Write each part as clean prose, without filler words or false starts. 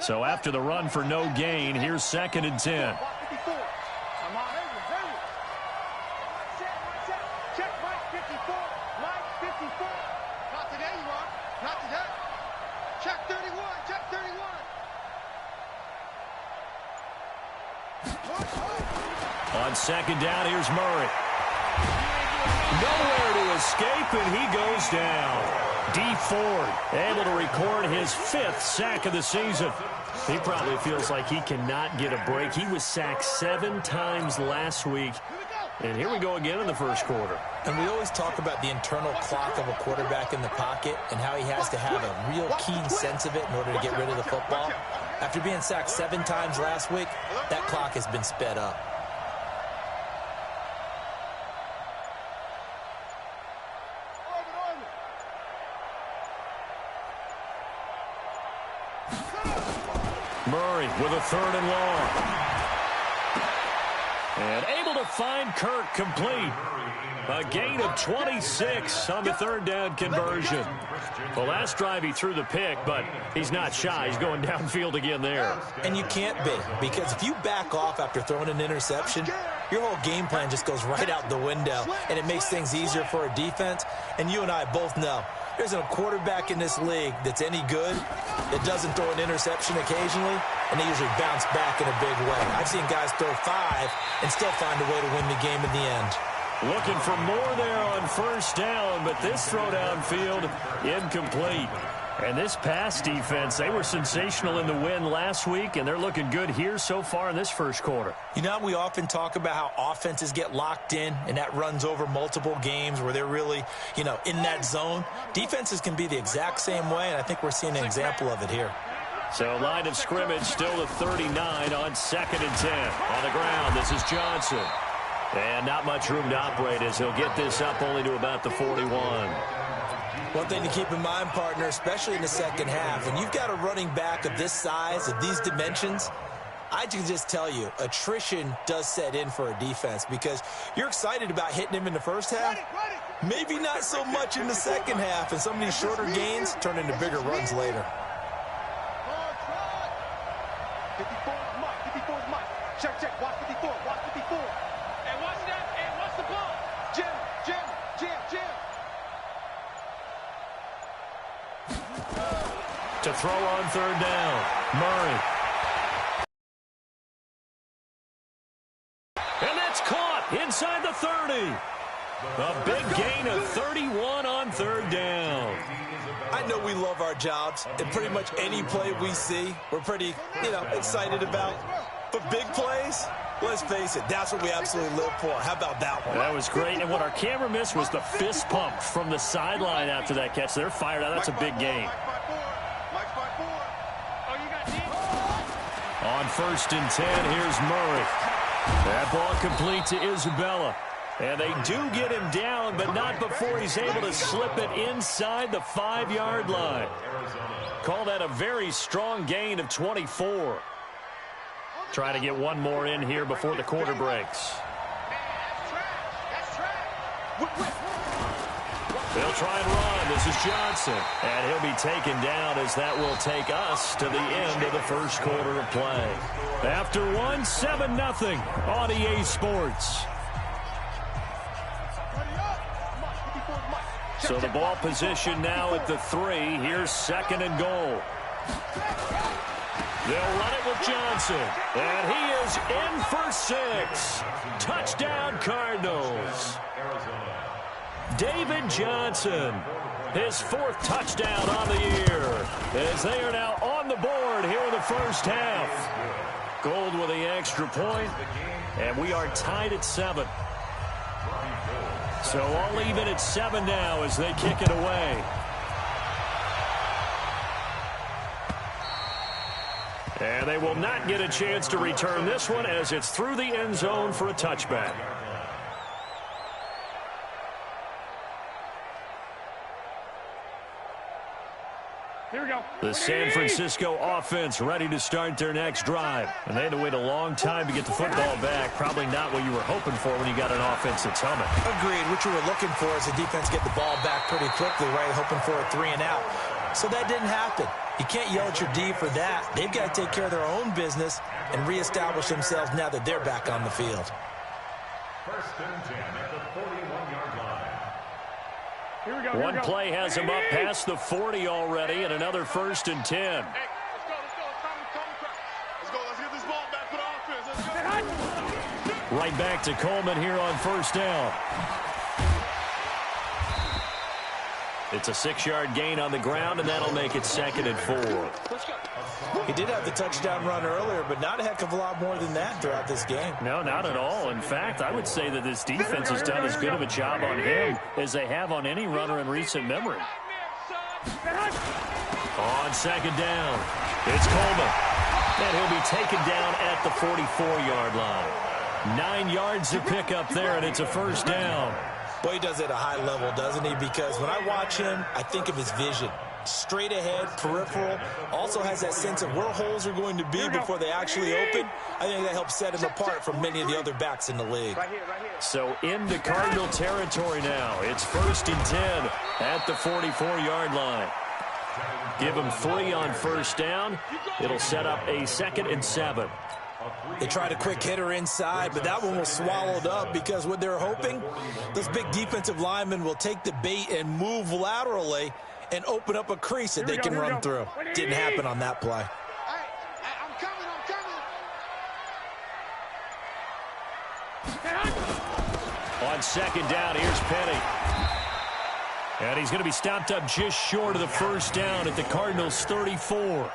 So after the run for no gain, here's 2nd and 10. On 2nd down, here's Murray. Nowhere to escape, and he goes down. D. Ford able to record his 5th sack of the season. He probably feels like he cannot get a break. He was sacked 7 times last week. And here we go again in the first quarter. And we always talk about the internal clock of a quarterback in the pocket and how he has to have a real keen sense of it in order to get rid of the football. After being sacked 7 times last week, that clock has been sped up. Murray with a 3rd and long. And able to find Kirk complete. A gain of 26 on the 3rd down conversion. The last drive he threw the pick, but he's not shy. He's going downfield again there. And you can't be, because if you back off after throwing an interception, your whole game plan just goes right out the window, and it makes things easier for a defense. And you and I both know there isn't a quarterback in this league that's any good that doesn't throw an interception occasionally, and they usually bounce back in a big way. I've seen guys throw 5 and still find a way to win the game in the end. Looking for more there on 1st down, but this throw downfield incomplete. And this pass defense, they were sensational in the win last week, and they're looking good here so far in this first quarter. You know, we often talk about how offenses get locked in, and that runs over multiple games where they're really, in that zone. Defenses can be the exact same way, and I think we're seeing an example of it here. So line of scrimmage still to 39 on 2nd and 10. On the ground, this is Johnson. And not much room to operate as he'll get this up only to about the 41. One thing to keep in mind, partner, especially in the second half, when you've got a running back of this size, of these dimensions, I can just tell you, attrition does set in for a defense because you're excited about hitting him in the first half. Maybe not so much in the second half, and some of these shorter gains turn into bigger runs later. 54 is Mike. 54 is Mike. Check. Watch 54. Watch 54. And watch that. And watch the ball. Jim. To throw on 3rd down, Murray. And that's caught inside the 30. A big gain of 31 on 3rd down. I know we love our jobs, and pretty much any play we see, we're pretty, excited about. But big plays, let's face it, that's what we absolutely live for. How about that one? That was great, and what our camera missed was the fist pump from the sideline after that catch. They're fired out. That's a big gain. On 1st and 10, here's Murray. That ball complete to Isabella. And they do get him down, but not before he's able to slip it inside the 5-yard line. Call that a very strong gain of 24. Try to get one more in here before the quarter breaks. They'll try and run. This is Johnson. And he'll be taken down as that will take us to the end of the first quarter of play. After one, 7-0 on EA Sports. So the ball position now at the 3. Here's 2nd and goal. They'll run it with Johnson. And he is in for 6. Touchdown, Cardinals. David Johnson, his 4th touchdown on the year, as they are now on the board here in the first half. Gold with the extra point, and we are tied at 7. So all even at 7 now as they kick it away. And they will not get a chance to return this one as it's through the end zone for a touchback. Here we go. The San Francisco offense ready to start their next drive. And they had to wait a long time to get the football back. Probably not what you were hoping for when you got an offense that's humming. Agreed. What you were looking for is the defense get the ball back pretty quickly, right? Hoping for a 3 and out. So that didn't happen. You can't yell at your D for that. They've got to take care of their own business and reestablish themselves now that they're back on the field. First and 10 at the 41-yard line. Here we go. One play has him up past the 40 already, and another 1st and 10. Hey, let's go. Let's go. Let's get this ball back for the offense. Let's go. Right back to Coleman here on 1st down. It's a 6-yard gain on the ground, and that'll make it 2nd and 4. He did have the touchdown run earlier, but not a heck of a lot more than that throughout this game. No, not at all. In fact, I would say that this defense has done as good of a job on him as they have on any runner in recent memory. On 2nd down, it's Coleman. And he'll be taken down at the 44-yard line. 9 yards to pick up there, and it's a 1st down. Well, he does it at a high level, doesn't he? Because when I watch him, I think of his vision. Straight ahead, peripheral, also has that sense of where holes are going to be before they actually open. I think that helps set him apart from many of the other backs in the league. So into Cardinal territory now. It's 1st and 10 at the 44-yard line. Give him 3 on 1st down. It'll set up a 2nd and 7. They tried a quick hitter inside, but that one was swallowed up because what they're hoping, those big defensive linemen will take the bait and move laterally and open up a crease that they can run through. Didn't happen on that play. I'm coming. On 2nd down, here's Penny. And he's going to be stopped up just short of the 1st down at the Cardinals' 34.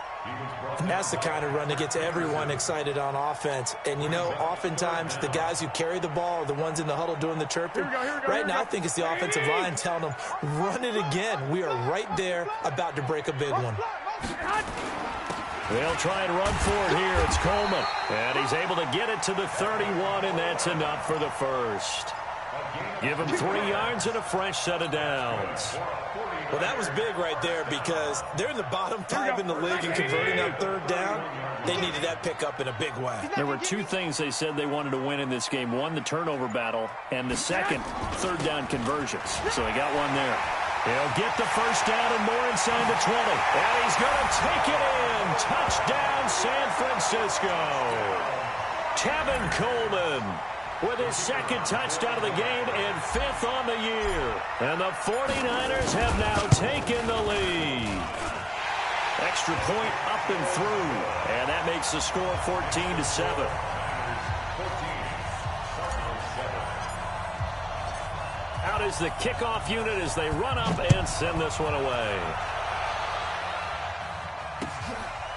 And that's the kind of run that gets everyone excited on offense. And, you know, oftentimes the guys who carry the ball are the ones in the huddle doing the chirping. Right now, I think it's the offensive line telling them, run it again. We are right there about to break a big one. They'll try and run for it here. It's Coleman. And he's able to get it to the 31, and that's enough for the 1st. Give him 3 yards and a fresh set of downs. Well, that was big right there because they're in the bottom 5 in the league and converting on 3rd down. They needed that pickup in a big way. There were 2 things they said they wanted to win in this game. One, the turnover battle, and the second, 3rd down conversions. So they got one there. He'll get the 1st down and more inside the 20. And he's going to take it in. Touchdown, San Francisco. Tevin Coleman with his 2nd touchdown of the game and 5th on the year. And the 49ers have now taken the lead. Extra point up and through. And that makes the score 14-7. Out is the kickoff unit as they run up and send this one away.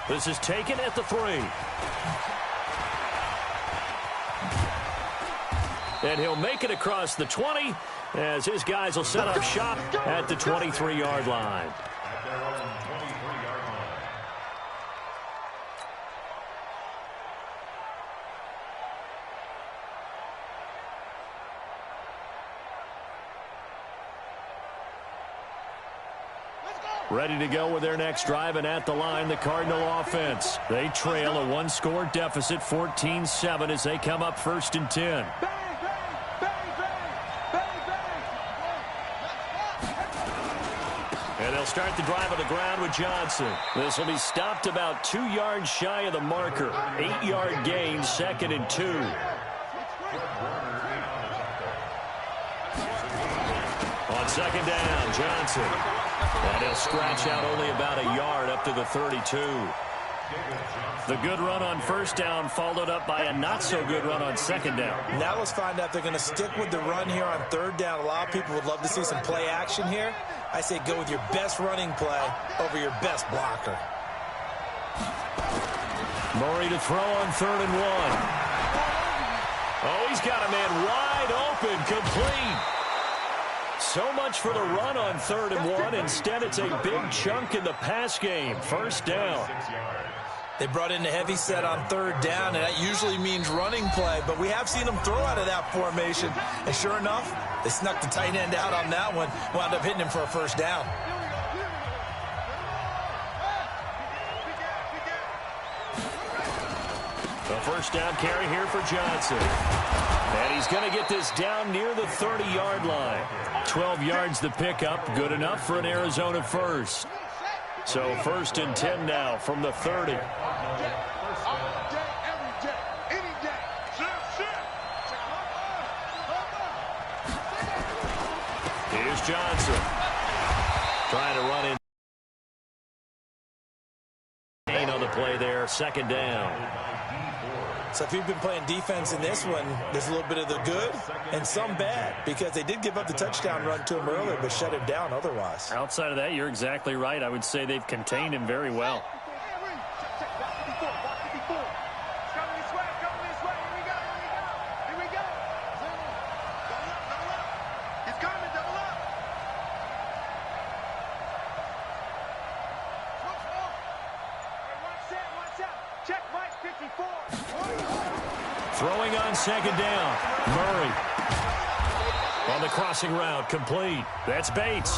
This is taken at the 3. And he'll make it across the 20 as his guys will set up shop at the 23-yard line. Ready to go with their next drive, and at the line, the Cardinal offense. They trail a 1-score deficit, 14-7, as they come up 1st and 10. And they'll start the drive on the ground with Johnson. This will be stopped about 2 yards shy of the marker. 8-yard gain, 2nd and 2. On 2nd down, Johnson. And he'll scratch out only about a yard up to the 32. The good run on 1st down followed up by a not-so-good run on 2nd down. Now let's find out if they're going to stick with the run here on 3rd down. A lot of people would love to see some play action here. I say go with your best running play over your best blocker. Murray to throw on 3rd and 1. Oh, he's got a man wide open, complete. So much for the run on 3rd and 1. Instead, it's a big chunk in the pass game. 1st down. They brought in the heavy set on 3rd down, and that usually means running play, but we have seen them throw out of that formation. And sure enough, they snuck the tight end out on that one, wound up hitting him for a 1st down. The 1st down carry here for Johnson. And he's going to get this down near the 30-yard line. 12 yards the pickup, good enough for an Arizona 1st. So 1st and 10 now from the 30. Here's Johnson. Trying to run in. On the play there, 2nd down. So if you've been playing defense in this one, there's a little bit of the good and some bad, because they did give up the touchdown run to him earlier, but shut him down otherwise. Outside of that, you're exactly right. I would say they've contained him very well. Throwing on 2nd down. Murray. On the crossing route, complete. That's Bates.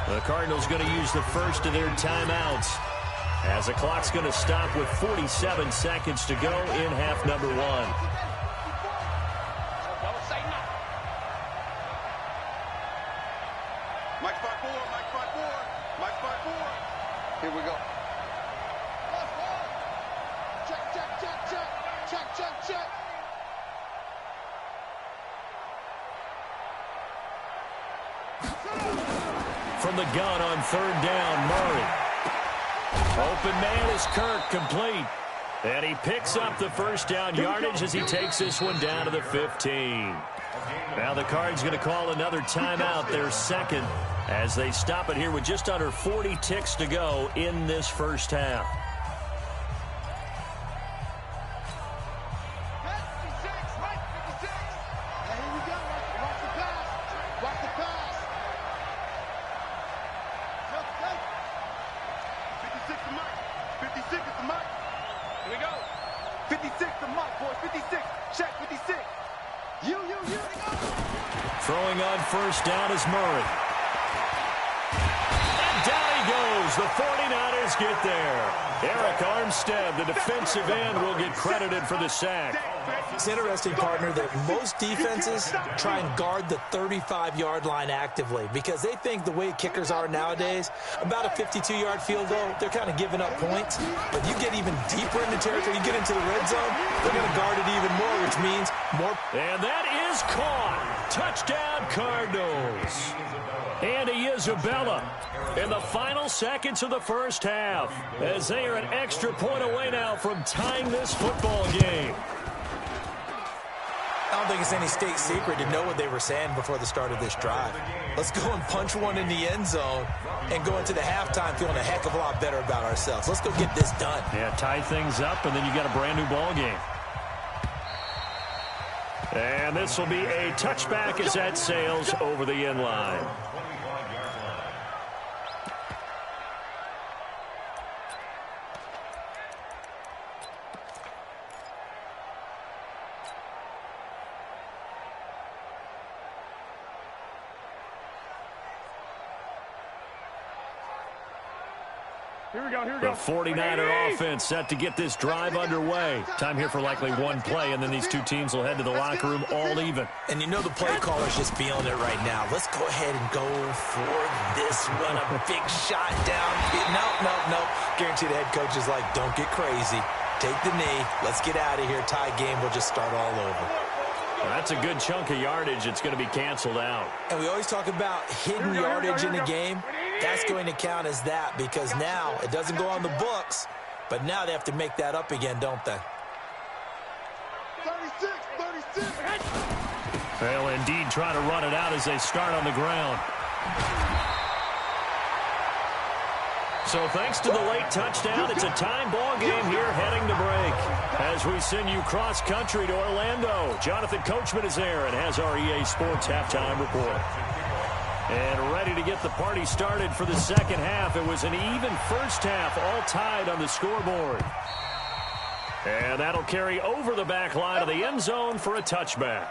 The Cardinals going to use the first of their timeouts, as the clock's going to stop with 47 seconds to go in half number 1. Here we go. Check. From the gun on 3rd down, Murray. Open man is Kirk, complete. And he picks up the first down yardage as he takes this one down to the 15. Now the Cards going to call another timeout, their 2nd, as they stop it here with just under 40 ticks to go in this first half. Throwing on 1st down is Murray. And down he goes. The 49ers get there. Eric Armstead, the defensive end, will get credited for the sack. It's interesting, partner, that most defenses try and guard the 35-yard line actively, because they think the way kickers are nowadays, about a 52-yard field goal, they're kind of giving up points. But you get even deeper into territory, you get into the red zone, they're going to guard it even more, which means more. And that is caught. Touchdown, Cardinals. Andy Isabella in the final seconds of the first half, as they are an extra point away now from tying this football game. I don't think it's any state secret to know what they were saying before the start of this drive. Let's go and punch one in the end zone and go into the halftime feeling a heck of a lot better about ourselves. Let's go get this done. Yeah, tie things up, and then you got a brand new ball game. And this will be a touchback as that sails over the end line. Here we go. The 49er offense set to get this drive underway. Time here for likely one play, and then these two teams will head to the locker room all even. And you know the play caller's just feeling it right now. Let's go ahead and go for this. Run a big shot down. No. Guarantee the head coach is like, don't get crazy. Take the knee. Let's get out of here. Tie game. We'll just start all over. Well, that's a good chunk of yardage. It's going to be canceled out. And we always talk about hidden yardage in the game. That's going to count as that, because now it doesn't go on the books, but now they have to make that up again, don't they? 36. They'll indeed try to run it out as they start on the ground. So thanks to the late touchdown, it's a time ball game here heading to break. As we send you cross-country to Orlando, Jonathan Coachman is there and has our EA Sports halftime report. And ready to get the party started for the second half. It was an even first half, all tied on the scoreboard. And that'll carry over the back line of the end zone for a touchback.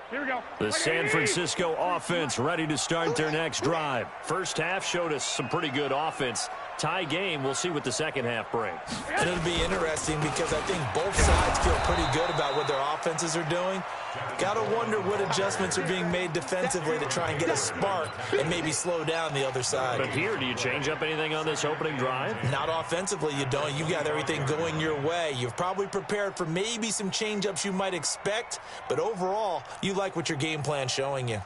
Here we go. The San Francisco offense ready to start their next drive. First half showed us some pretty good offense. Tie game. We'll see what the second half brings. And it'll be interesting because I think both sides feel pretty good about what their offenses are doing. Got to wonder what adjustments are being made defensively to try and get a spark and maybe slow down the other side. But here, do you change up anything on this opening drive? Not offensively, you don't. You got everything going your way. You've probably prepared for maybe some change-ups you might expect, but overall, you like what your game plan's showing you.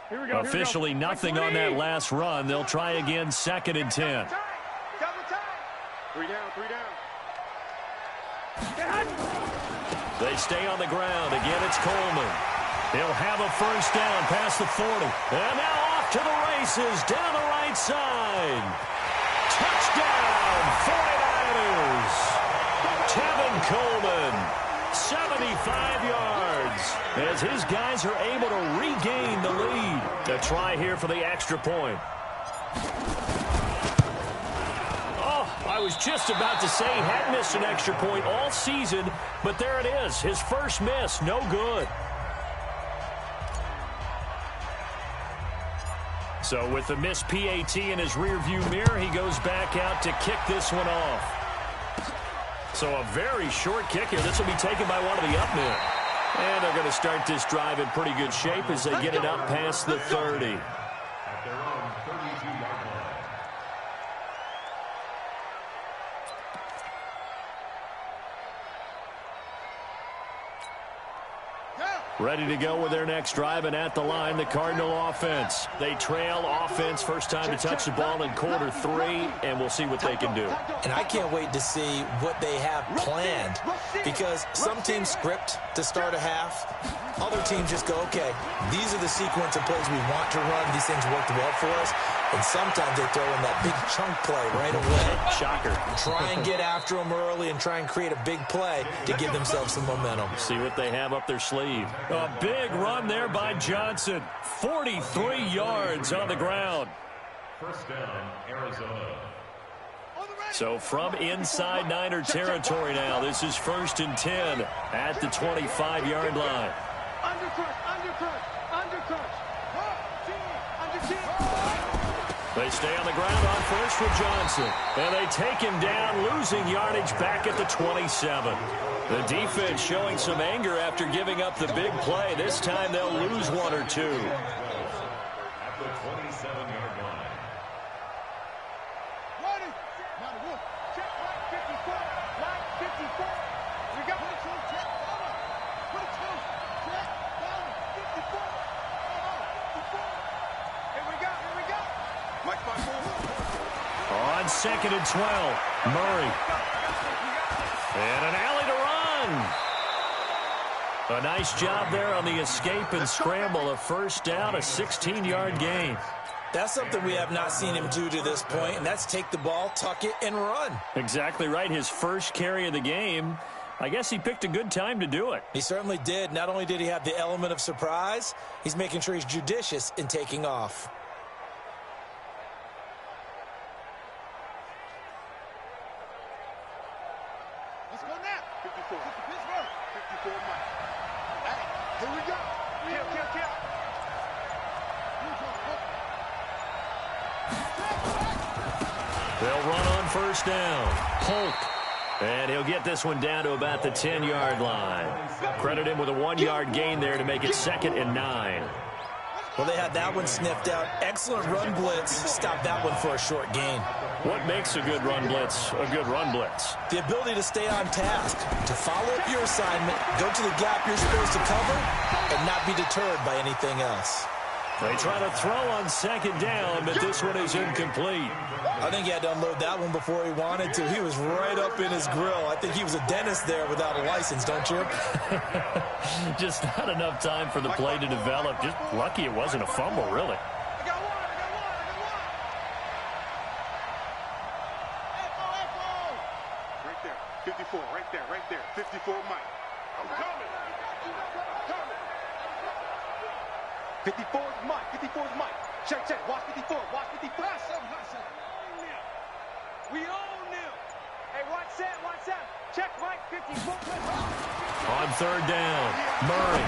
Here we go. Officially nothing on that last run. They'll try again, 2nd and 10. Double time. 3 down, 3 down. They stay on the ground. Again, it's Coleman. He'll have a first down past the 40. And now off to the races down the right side. Touchdown, 49ers. Tevin Coleman, 75 yards, as his guys are able to regain the lead. A try here for the extra point. I was just about to say he had missed an extra point all season, but there it is. His first miss, no good. So with the missed PAT in his rearview mirror, he goes back out to kick this one off. So a very short kick here. This will be taken by one of the up men. And they're going to start this drive in pretty good shape as they get it up past the 30. At their own 32-yard line. Ready to go with their next drive, and at the line, the Cardinal offense. They trail offense, first time to touch the ball in quarter 3, and we'll see what they can do. And I can't wait to see what they have planned, because some teams script to start a half. Other teams just go, okay, these are the sequence of plays we want to run. These things worked well for us. And sometimes they throw in that big chunk play right away. Shocker. Try and get after them early and try and create a big play to give themselves some momentum. See what they have up their sleeve. A big run there by Johnson. 43 yards on the ground. First down, Arizona. So from inside Niner territory now, this is 1st and 10 at the 25-yard line. They stay on the ground on first with Johnson. And they take him down, losing yardage back at the 27. The defense showing some anger after giving up the big play. This time they'll lose 1 or 2. At the 27-yard line. Check line 54. Line 54. We got it. Check. Put it through. Check. Down. 54. 54. Here we go. Mike 5-4. On 2nd and 12, Murray. And an alley to run. A nice job there on the escape and scramble. A first down, a 16-yard gain. That's something we have not seen him do to this point, and that's take the ball, tuck it, and run. Exactly right. His first carry of the game. I guess he picked a good time to do it. He certainly did. Not only did he have the element of surprise, he's making sure he's judicious in taking off. Let's go now. 54. 54 Mike. Hey, here we go. Kill. They'll run on first down. Polk. And he'll get this one down to about the 10-yard line. Credit him with a 1-yard gain there to make it 2nd and 9. Well, they had that one sniffed out. Excellent run blitz. Stop that one for a short gain. What makes a good run blitz a good run blitz? The ability to stay on task, to follow up your assignment, go to the gap you're supposed to cover, and not be deterred by anything else. They try to throw on 2nd down, but this one is incomplete. I think he had to unload that one before he wanted to. He was right up in his grill. I think he was a dentist there without a license, don't you? Just not enough time for the play to develop. Just lucky it wasn't a fumble, really. I got one. Right there. 54. Right there. 54 Mike. I'm coming. 54's Mike. 54's Mike. Check. Watch 54. We own them. Hey, watch that. Check Mike 54. On 3rd down, Murray.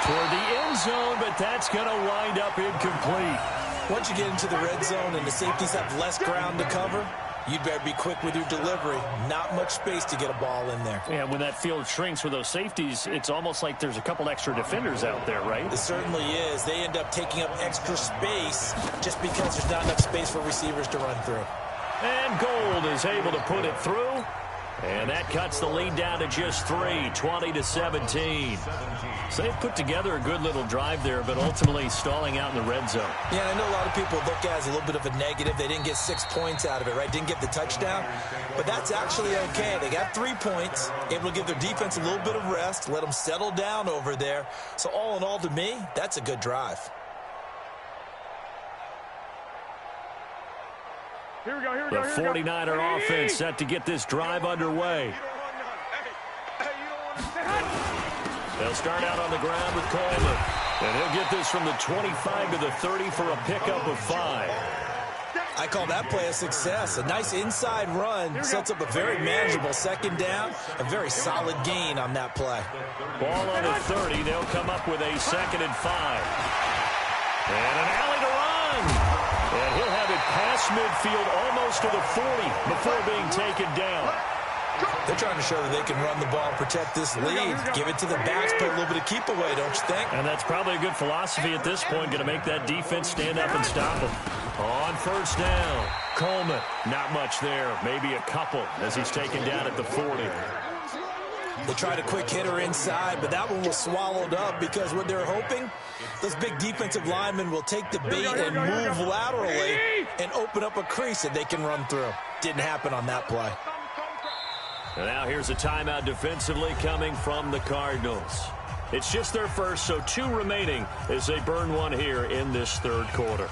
toward the end zone, but that's going to wind up incomplete. Once you get into the red zone and the safeties have less ground to cover, you'd better be quick with your delivery. Not much space to get a ball in there. Yeah, when that field shrinks with those safeties, it's almost like there's a couple extra defenders out there, right? It certainly is. They end up taking up extra space just because there's not enough space for receivers to run through. And Gold is able to put it through. And that cuts the lead down to just 3, 20-17. So they've put together a good little drive there, but ultimately stalling out in the red zone. Yeah, I know a lot of people look at it as a little bit of a negative. They didn't get 6 points out of it, right? Didn't get the touchdown. But that's actually okay. They got 3 points, able to give their defense a little bit of rest, let them settle down over there. So all in all, to me, that's a good drive. Here we go, here we The go, here we go. 49er offense set to get this drive underway. They'll start out on the ground with Coleman. And he'll get this from the 25 to the 30 for a pickup of 5. I call that play a success. A nice inside run sets up a very manageable second down. A very solid gain on that play. Ball on the 30. They'll come up with a 2nd and 5. And an alley to run. And he'll have it past midfield almost to the 40 before being taken down. They're trying to show that they can run the ball and protect this lead. Give it to the backs, play a little bit of keep away, don't you think? And that's probably a good philosophy at this point, going to make that defense stand up and stop them. On first down, Coleman. Not much there, maybe a couple as he's taken down at the 40. They tried a quick hitter inside, but that one was swallowed up because what they're hoping, those big defensive linemen will take the bait and move laterally and open up a crease that they can run through. Didn't happen on that play. And now here's a timeout defensively coming from the Cardinals. It's just their first, so 2 remaining as they burn one here in this 3rd quarter.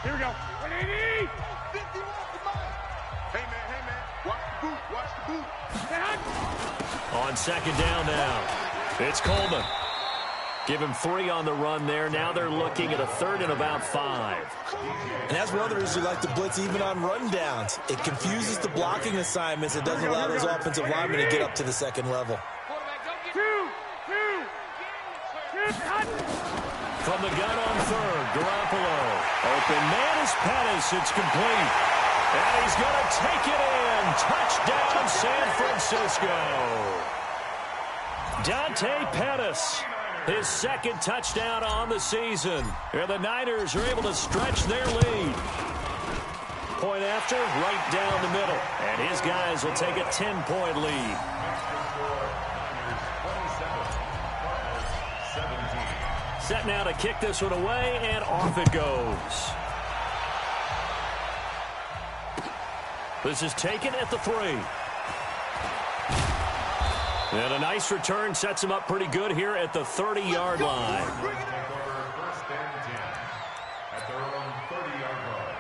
Here we go. 180. 50 Hey, man. Watch the boot. Watch the boot. On 2nd down now, it's Coleman. Give him 3 on the run there. Now they're looking at a 3rd and about 5. And that's one of the reasons you like to blitz even on rundowns. It confuses the blocking assignments. It doesn't allow those offensive linemen to get up to the 2nd level. From the gun on 3rd, Garoppolo. Open man is Pettis. It's complete. And he's going to take it in. Touchdown, San Francisco. Dante Pettis. His 2nd touchdown on the season. And the Niners are able to stretch their lead. Point after, right down the middle. And his guys will take a 10-point lead. Set now to kick this one away, and off it goes. This is taken at the 3. And a nice return sets him up pretty good here at the 30-yard line. First and 10 at their own 30-yard line.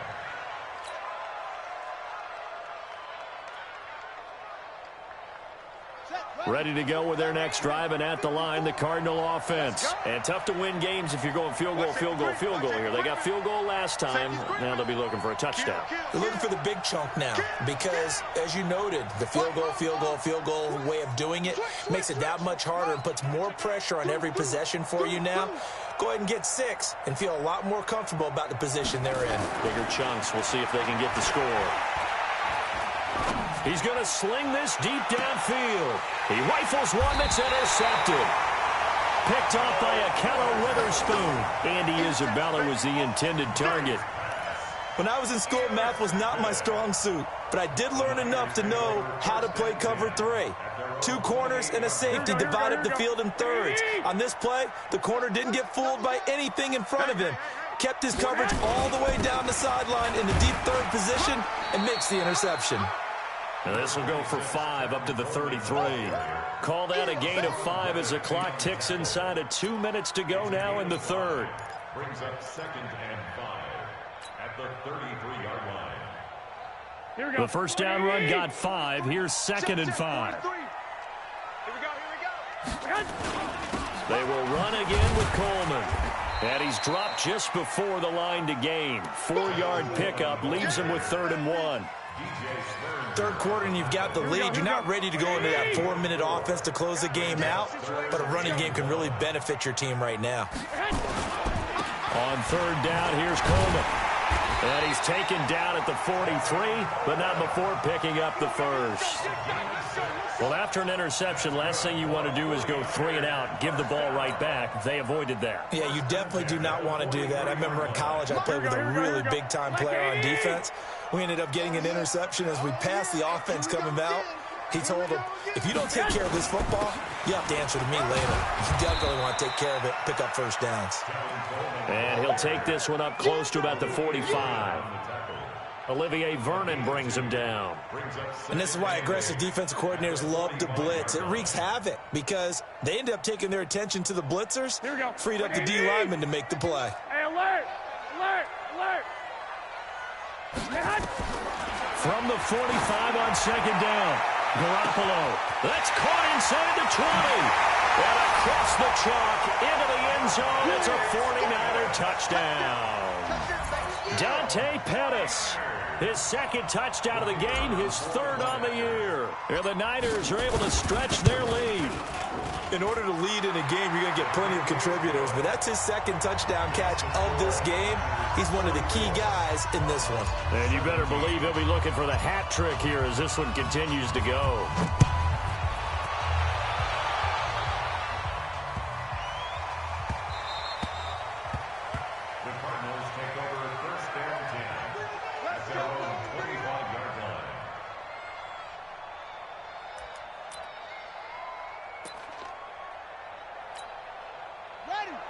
Ready to go with their next drive, and at the line, the Cardinal offense. And tough to win games if you're going field goal here. They got field goal last time. Now they'll be looking for a touchdown. They're looking for the big chunk now because, as you noted, the field goal way of doing it makes it that much harder and puts more pressure on every possession for you now. Go ahead and get 6 and feel a lot more comfortable about the position they're in. Bigger chunks. We'll see if they can get the score. He's going to sling this deep downfield. He rifles one that's intercepted. Picked off by Akello Witherspoon. Andy Isabella was the intended target. When I was in school, math was not my strong suit, but I did learn enough to know how to play cover 3. 2 corners and a safety divide up the field in thirds. On this play, the corner didn't get fooled by anything in front of him. Kept his coverage all the way down the sideline in the deep 3rd position and makes the interception. And this will go for 5 up to the 33. Call that a gain of 5 as the clock ticks inside of 2 minutes to go now in the 3rd. Brings up 2nd and 5 at the 33-yard line. Here we go. The first down run got 5. Here's 2nd and 5. Here we go. They will run again with Coleman. And he's dropped just before the line to gain. 4-yard pickup leaves him with 3rd and 1. Third quarter and you've got the lead. You're not ready to go into that 4-minute offense to close the game out, but a running game can really benefit your team right now. On third down, here's Coleman. And he's taken down at the 43, but not before picking up the first. Well, after an interception, last thing you want to do is go 3 and out, give the ball right back. They avoided that. Yeah, you definitely do not want to do that. I remember in college I played with a really big-time player on defense. We ended up getting an interception as we passed the offense coming out. He told him, if you don't take care of this football, you have to answer to me later. You definitely want to take care of it, pick up first downs. And he'll take this one up close to about the 45. Olivier Vernon brings him down. And this is why aggressive defensive coordinators love to blitz. It wreaks havoc because they end up taking their attention to the blitzers, freed up the D lineman to make the play. Hey, alert! Alert! Alert! From the 45 on second down, Garoppolo. That's caught inside the 20. And across the chalk into the end zone. It's a 49er touchdown. Dante Pettis. His second touchdown of the game, his third on the year. And the Niners are able to stretch their lead. In order to lead in a game, you're going to get plenty of contributors, but that's his second touchdown catch of this game. He's one of the key guys in this one. And you better believe he'll be looking for the hat trick here as this one continues to go.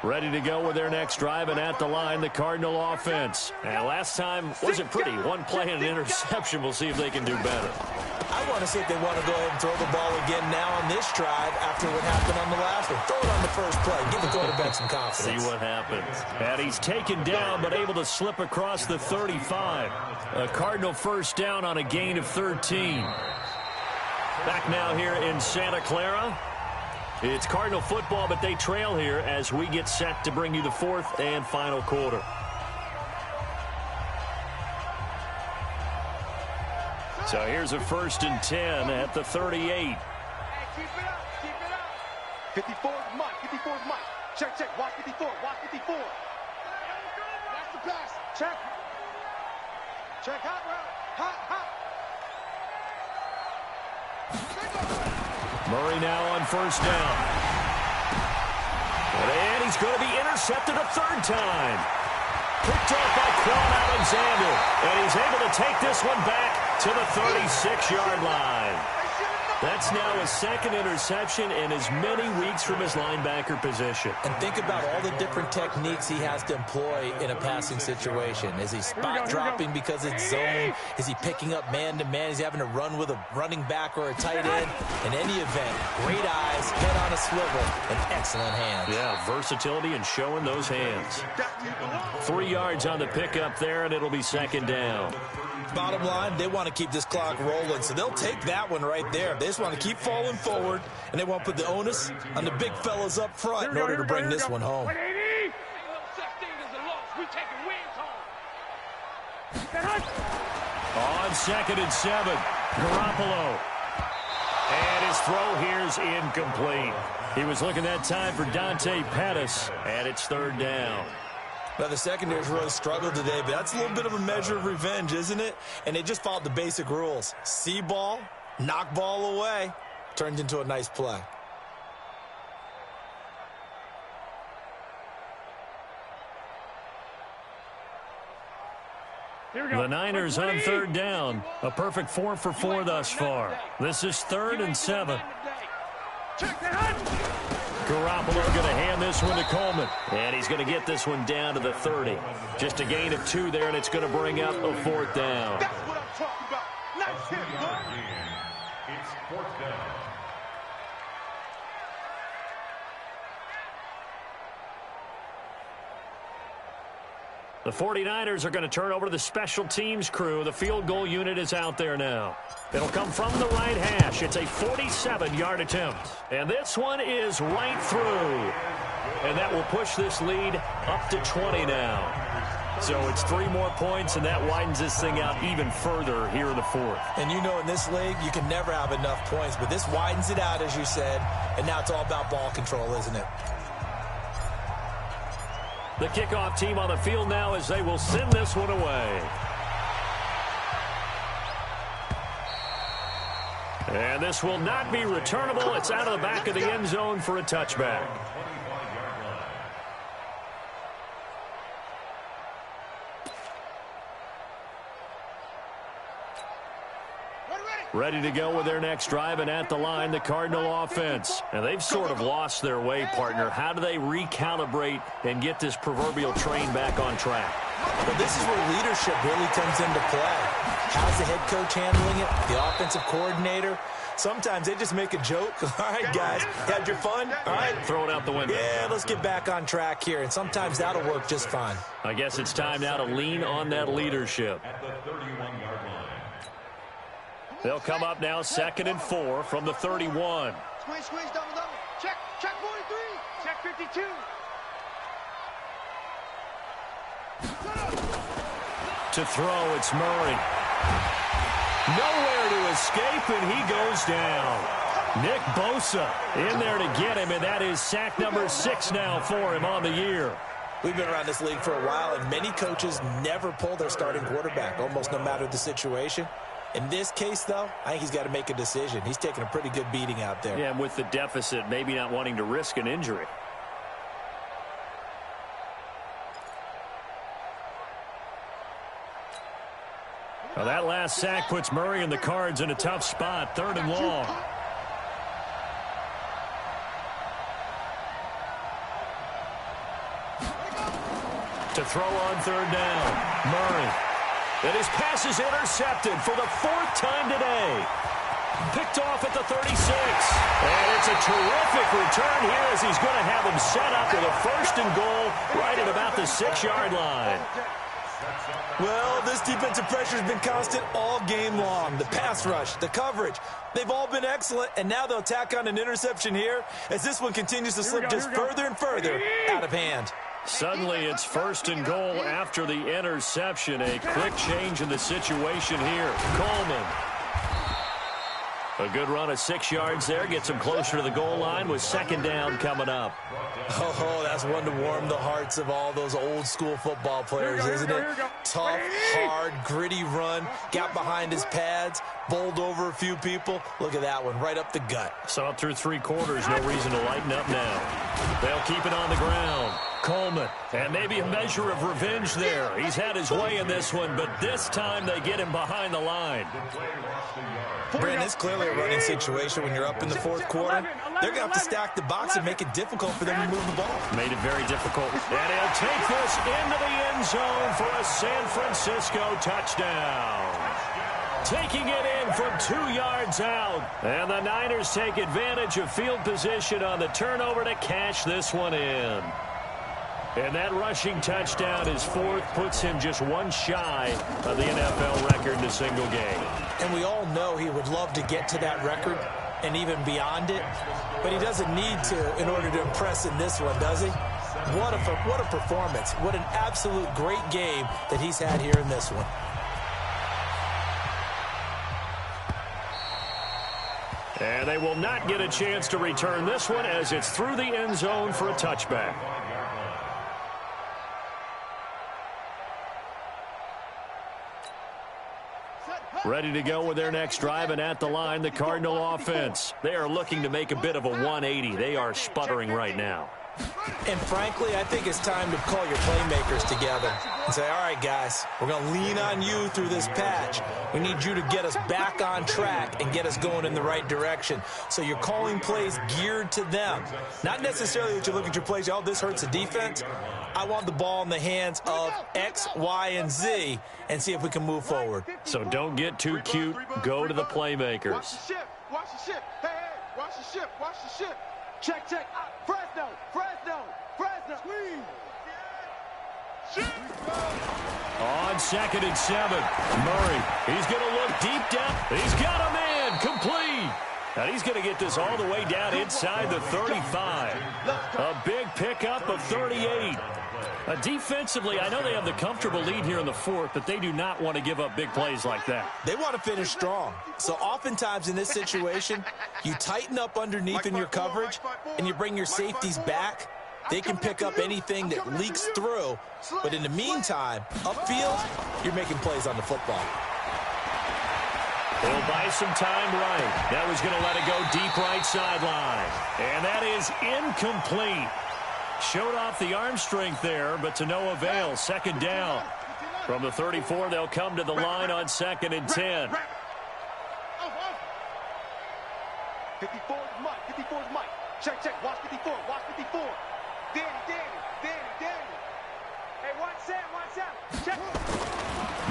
Ready to go with their next drive, and at the line, the Cardinal offense. And last time wasn't pretty. One play and an interception. We'll see if they can do better. I want to see if they want to go ahead and throw the ball again now on this drive after what happened on the last one. Throw it on the first play. Give the quarterback some confidence. See what happens. And he's taken down, but able to slip across the 35. A Cardinal first down on a gain of 13. Back now here in Santa Clara. It's Cardinal football, but they trail here as we get set to bring you the fourth and final quarter. So here's a 1st and 10 at the 38. Hey, keep it up, keep it up. 54 is Mike, 54 is Mike. Check, check, watch 54, watch 54. That's the pass, check. Check, hot route, hot, hot. Murray now on first down. And he's going to be intercepted a third time. Picked off by Quan Alexander. And he's able to take this one back to the 36-yard line. That's now his second interception in as many weeks from his linebacker position. And think about all the different techniques he has to employ in a passing situation. Is he spot dropping because it's zone? Is he picking up man-to-man? Is he having to run with a running back or a tight end? In any event, great eyes, head on a swivel, and excellent hands. Yeah, versatility and showing those hands. 3 yards on the pickup there, and it'll be second down. Bottom line, they want to keep this clock rolling, so they'll take that one right there. They just want to keep falling forward, and they want to put the onus on the big fellas up front in order to bring this one home. On 2nd and 7, Garoppolo. And his throw here's incomplete. He was looking that time for Dante Pettis, and it's 3rd down. Well, the secondary's really struggled today, but that's a little bit of a measure of revenge, isn't it? And they just followed the basic rules. See ball, knock ball away, turned into a nice play. The Niners on 3rd down. A perfect 4 for 4 thus far. This is 3rd and 7. Garoppolo going to hand this one to Coleman. And he's going to get this one down to the 30. Just a gain of 2 there, and it's going to bring up a 4th down. That's what I'm talking about. Nice hit, boy. It's 4th down. The 49ers are going to turn over to the special teams crew. The field goal unit is out there now. It'll come from the right hash. It's a 47-yard attempt. And this one is right through. And that will push this lead up to 20 now. So it's 3 more points, and that widens this thing out even further here in the fourth. And you know in this league, you can never have enough points, but this widens it out, as you said, and now it's all about ball control, isn't it? The kickoff team on the field now as they will send this one away. And this will not be returnable. It's out of the back of the end zone for a touchback. Ready to go with their next drive, and at the line, the Cardinal offense. And they've sort of lost their way, partner. How do they recalibrate and get this proverbial train back on track? Well, this is where leadership really comes into play. How's the head coach handling it? The offensive coordinator? Sometimes they just make a joke. All right, guys, had your fun? All right. Throw it out the window. Yeah, let's get back on track here, and sometimes that'll work just fine. I guess it's time now to lean on that leadership. At the 31-yard line. They'll come up now 2nd and 4 from the 31. Squeeze, double. Check 43. Check 52. To throw, it's Murray. Nowhere to escape, and he goes down. Nick Bosa in there to get him, and that is sack number 6 now for him on the year. We've been around this league for a while, and many coaches never pull their starting quarterback, almost no matter the situation. In this case, though, I think he's got to make a decision. He's taking a pretty good beating out there. Yeah, and with the deficit, maybe not wanting to risk an injury. Well, that last sack puts Murray and the Cards in a tough spot, 3rd and long. To throw on 3rd down, Murray. And his pass is intercepted for the 4th time today. Picked off at the 36. And it's a terrific return here as he's going to have him set up with a 1st and goal right at about the 6-yard line. Well, this defensive pressure has been constant all game long. The pass rush, the coverage, they've all been excellent, and now they'll tack on an interception here as this one continues to slip just further and further out of hand. Suddenly it's 1st and goal after the interception. A quick change in the situation here. Coleman. A good run of 6 yards there. Gets him closer to the goal line with 2nd down coming up. Oh, that's one to warm the hearts of all those old school football players, isn't it? Tough, hard, gritty run. Got behind his pads. Bowled over a few people. Look at that one, right up the gut. Saw it through 3 quarters. No reason to lighten up now. They'll keep it on the ground. Coleman, and maybe a measure of revenge there. He's had his way in this one, but this time they get him behind the line. Brandon, it's clearly a running situation when you're up in the 4th quarter. They're going to have to stack the box and make it difficult for them to move the ball. Made it very difficult. And he'll take this into the end zone for a San Francisco touchdown. Taking it in from 2 yards out. And the Niners take advantage of field position on the turnover to cash this one in. And that rushing touchdown, his 4th, puts him just 1 shy of the NFL record in a single game. And we all know he would love to get to that record and even beyond it, but he doesn't need to in order to impress in this one, does he? What a performance. What an absolute great game that he's had here in this one. And they will not get a chance to return this one as it's through the end zone for a touchback. Ready to go with their next drive, and at the line, the Cardinal offense. They are looking to make a bit of a 180. They are sputtering right now. And frankly, I think it's time to call your playmakers together and say, all right, guys, we're going to lean on you through this patch. We need you to get us back on track and get us going in the right direction. So you're calling plays geared to them. Not necessarily that you look at your plays, oh, this hurts the defense. I want the ball in the hands of X, Y, and Z and see if we can move forward. So don't get too cute. Go to the playmakers. Watch the ship. Watch the ship. Hey, watch the ship. Watch the ship. Check. Fresno. On 2nd and 7, Murray. He's going to look deep down. He's got a man. Complete. And he's going to get this all the way down inside the 35. A big pickup of 38. Defensively, I know they have the comfortable lead here in the fourth, but they do not want to give up big plays like that. They want to finish strong. So oftentimes in this situation, you tighten up underneath in your coverage, and you bring your safeties back. They can pick up anything that leaks through. But in the meantime, upfield, you're making plays on the football. He'll buy some time right. That was going to let it go deep right sideline. And that is incomplete. Showed off the arm strength there, but to no avail. Second down. From the 34, they'll come to the line on 2nd and 10. 54 is Mike. 54 is Mike. Check, check. Watch 54. Watch 54. Danny. Hey, watch Sam. Check.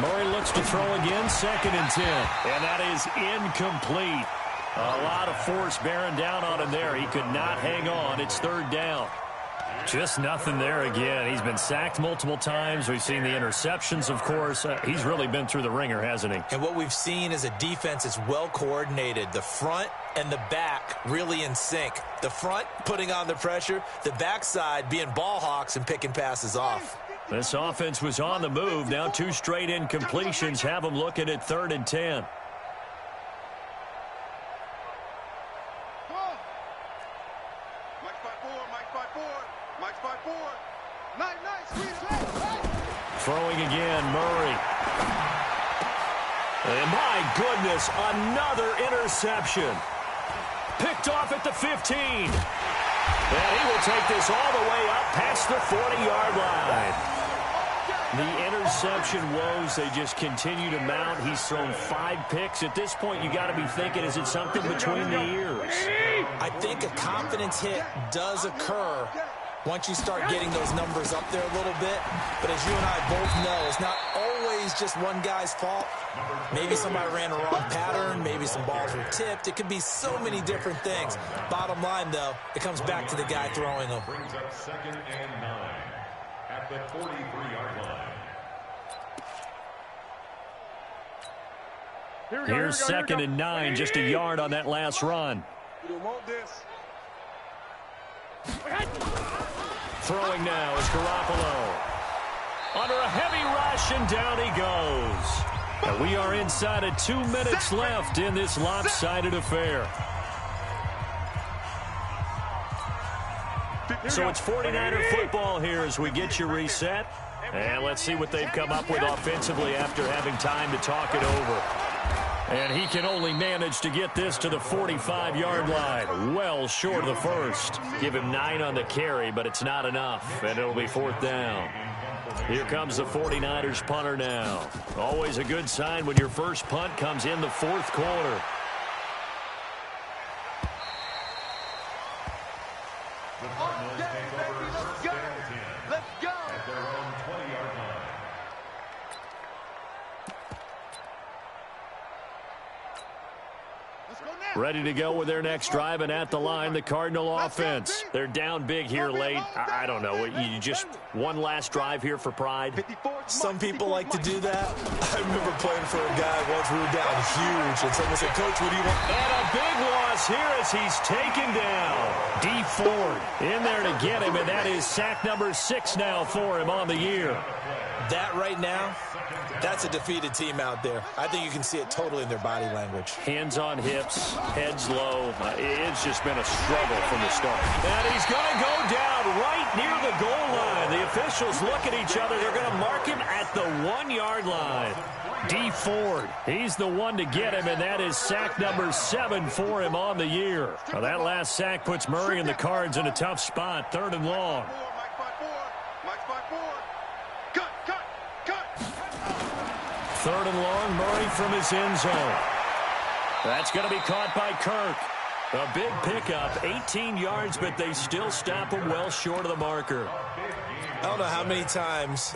Murray looks to throw again, 2nd and 10. And that is incomplete. A lot of force bearing down on him there. He could not hang on. It's 3rd down. Just nothing there again. He's been sacked multiple times. We've seen the interceptions, of course. He's really been through the ringer, hasn't he? And what we've seen is a defense that's well coordinated. The front and the back really in sync. The front putting on the pressure. The backside being ball hawks and picking passes off. This offense was on the move. Now 2 straight incompletions have them looking at 3rd and 10. Throwing again, Murray. And my goodness, another interception. Picked off at the 15. And he will take this all the way up past the 40-yard line. The interception woes, they just continue to mount. He's thrown 5 picks. At this point, you got to be thinking, is it something between the ears? I think a confidence hit does occur once you start getting those numbers up there a little bit. But as you and I both know, it's not always just one guy's fault. Maybe somebody ran a wrong pattern. Maybe some balls were tipped. It could be so many different things. Bottom line, though, it comes back to the guy throwing them. Brings up 2nd and 9 at the 43-yard line. Here's 2nd and 9, just a yard on that last run. We don't want this. Throwing now is Garoppolo. Under a heavy rush, and down he goes. And we are inside of 2 minutes left in this lopsided affair. So it's 49er football here as we get you reset. And let's see what they've come up with offensively after having time to talk it over. And he can only manage to get this to the 45-yard line. Well short of the first. Give him 9 on the carry, but it's not enough. And it'll be 4th down. Here comes the 49ers punter now. Always a good sign when your first punt comes in the 4th quarter. The Cardinals take over 1st and 10. Let's go. At their own 20-yard line. Ready to go with their next drive, and at the line, the Cardinal offense. They're down big here late. I don't know. You just one last drive here for pride. Some people like to do that. I remember playing for a guy once we were down huge, and someone said, "Coach, what do you want?" And a big loss here as he's taken down. D. Ford in there to get him, and that is sack number 6 now for him on the year. That right now, that's a defeated team out there. I think you can see it totally in their body language. Hands on hips, heads low. It's just been a struggle from the start. And he's going to go down right near the goal line. The officials look at each other. They're going to mark him at the 1-yard line. D. Ford, he's the one to get him, and that is sack number 7 for him on the year. Now, that last sack puts Murray and the Cards in a tough spot, 3rd and long. 3rd and long, Murray from his end zone. That's going to be caught by Kirk. A big pickup, 18 yards, but they still stop him well short of the marker. I don't know how many times,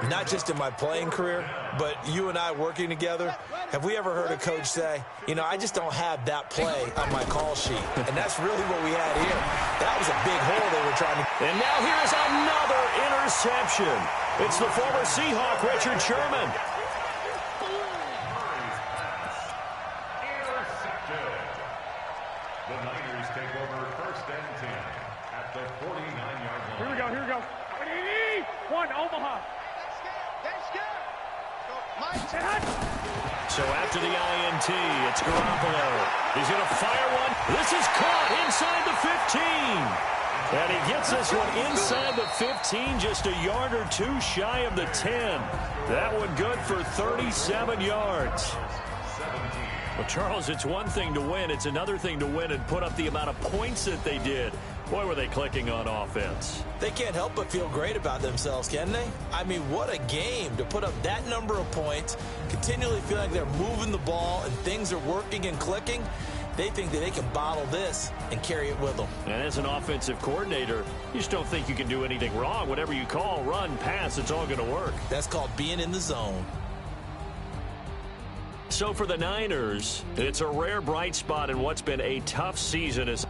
not just in my playing career, but you and I working together, have we ever heard a coach say, you know, I just don't have that play on my call sheet. And that's really what we had here. That was a big hole they were trying to... And now here's another interception. It's the former Seahawk, Richard Sherman. The Niners take over 1st and 10 at the 49-yard line. Here we go, here we go. One, Omaha. So after the INT, it's Garoppolo. He's going to fire one. This is caught inside the 15. And he gets this one inside the 15, just a yard or two shy of the 10. That one good for 37 yards. Well, Charles, it's one thing to win. It's another thing to win and put up the amount of points that they did. Boy, were they clicking on offense. They can't help but feel great about themselves, can they? I mean, what a game to put up that number of points, continually feeling like they're moving the ball and things are working and clicking. They think that they can bottle this and carry it with them. And as an offensive coordinator, you just don't think you can do anything wrong. Whatever you call, run, pass, it's all going to work. That's called being in the zone. So for the Niners, it's a rare bright spot in what's been a tough season. As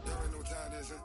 Y'all know what time it is, huh?